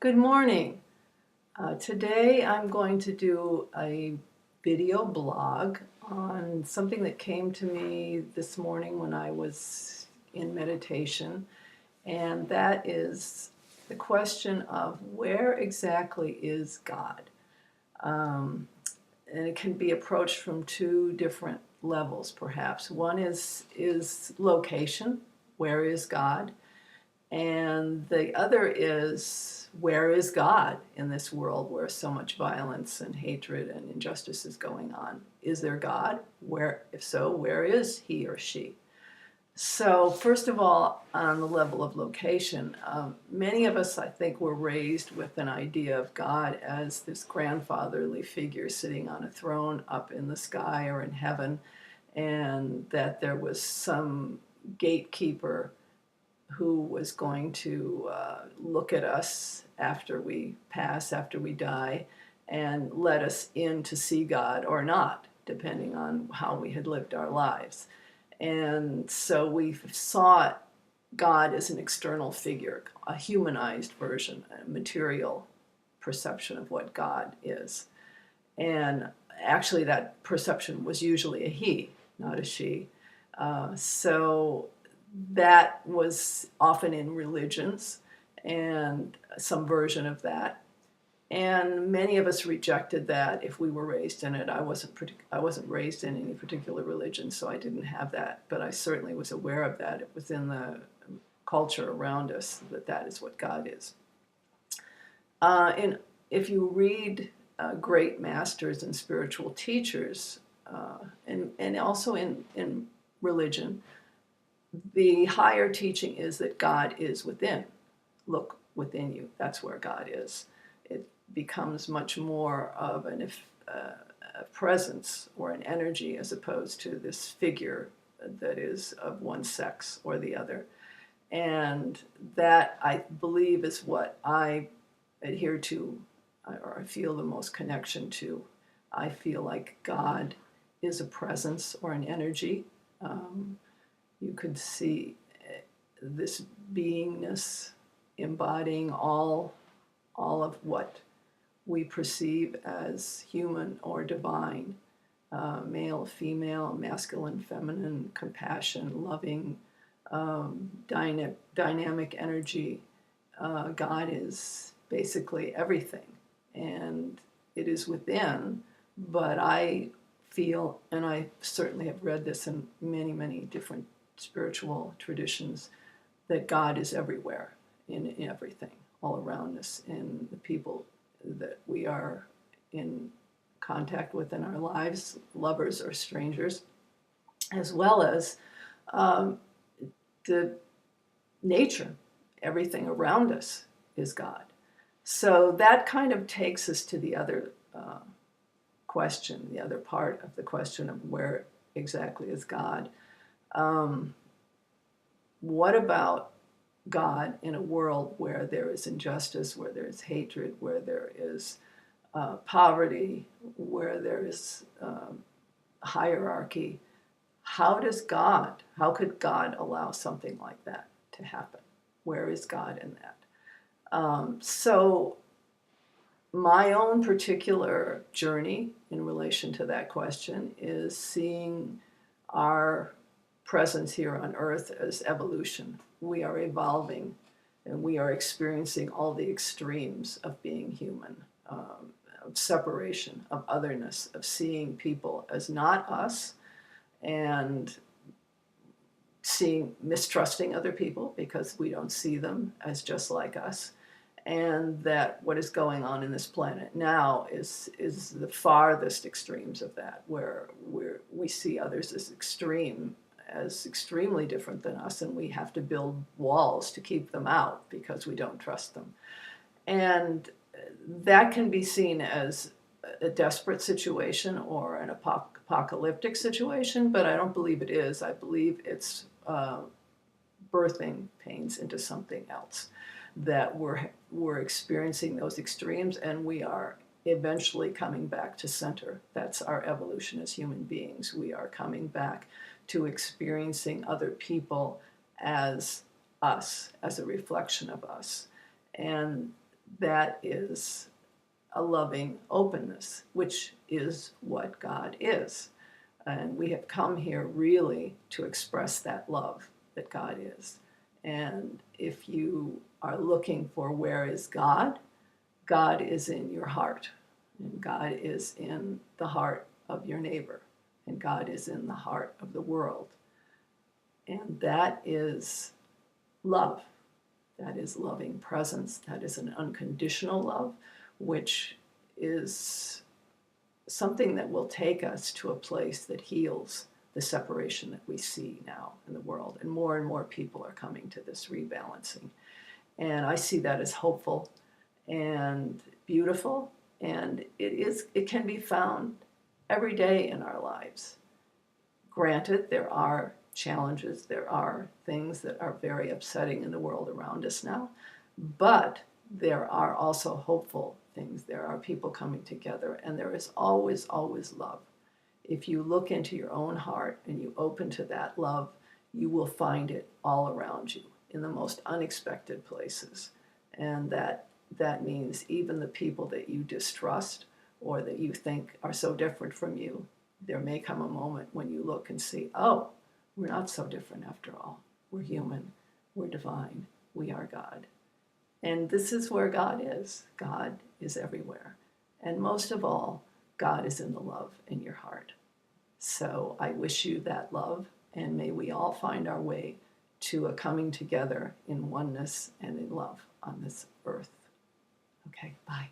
Good morning. Today I'm going to do a video blog on something that came to me this morning when I was in meditation, and that is the question of where exactly is God? Um, and it can be approached from two different levels, perhaps. One is location, where is God? And the other is, where is God in this world where so much violence and hatred and injustice is going on? Is there God? Where, if so, where is he or she? So, first of all, on the level of location, many of us, I think, were raised with an idea of God as this grandfatherly figure sitting on a throne up in the sky or in heaven, and that there was some gatekeeper who was going to look at us after we pass, after we die, and let us in to see God or not, depending on how we had lived our lives. And so we saw God as an external figure, a humanized version, a material perception of what God is. And actually, that perception was usually a he, not a she. So that was often in religions and some version of that. And many of us rejected that if we were raised in it. I wasn't raised in any particular religion, so I didn't have that. But I certainly was aware of that. It was in the culture around us that that is what God is. And if you read great masters and spiritual teachers, and also in religion, the higher teaching is that God is within. Look within you. That's where God is. It becomes much more of a presence or an energy as opposed to this figure that is of one sex or the other. And that, I believe, is what I adhere to, or I feel the most connection to. I feel like God is a presence or an energy. You could see this beingness embodying all of what we perceive as human or divine, male, female, masculine, feminine, compassion, loving, dynamic energy. God is basically everything, and it is within, but I feel, and I certainly have read this in many, many different spiritual traditions, that God is everywhere, in everything, all around us, in the people that we are in contact with in our lives, lovers or strangers, as well as the nature. Everything around us is God. So that kind of takes us to the other question, the other part of the question of where exactly is God. What about God in a world where there is injustice, where there is hatred, where there is poverty, where there is hierarchy? How could God allow something like that to happen? Where is God in that? So my own particular journey in relation to that question is seeing our presence here on earth as evolution. We are evolving and we are experiencing all the extremes of being human, of separation, of otherness, of seeing people as not us, and mistrusting other people because we don't see them as just like us. And that what is going on in this planet now is the farthest extremes of that, where we see others as extremely different than us, and we have to build walls to keep them out because we don't trust them. And that can be seen as a desperate situation or an apocalyptic situation, but I don't believe it is. I believe it's birthing pains into something else, that we're experiencing those extremes, and we are eventually coming back to center. That's our evolution as human beings. We are coming back to experiencing other people as us, as a reflection of us. And that is a loving openness, which is what God is. And we have come here really to express that love that God is. And if you are looking for where is God, God is in your heart. And God is in the heart of your neighbor. And God is in the heart of the world. And that is love. That is loving presence. That is an unconditional love, which is something that will take us to a place that heals the separation that we see now in the world. And more people are coming to this rebalancing. And I see that as hopeful and beautiful. And it can be found every day in our lives. Granted, there are challenges, there are things that are very upsetting in the world around us now, but there are also hopeful things. There are people coming together, and there is always, always love. If you look into your own heart and you open to that love, you will find it all around you in the most unexpected places. And that means even the people that you distrust or that you think are so different from you, there may come a moment when you look and see, oh, we're not so different after all. We're human, we're divine, we are God. And this is where God is. God is everywhere. And most of all, God is in the love in your heart. So I wish you that love, and may we all find our way to a coming together in oneness and in love on this earth. Okay, bye.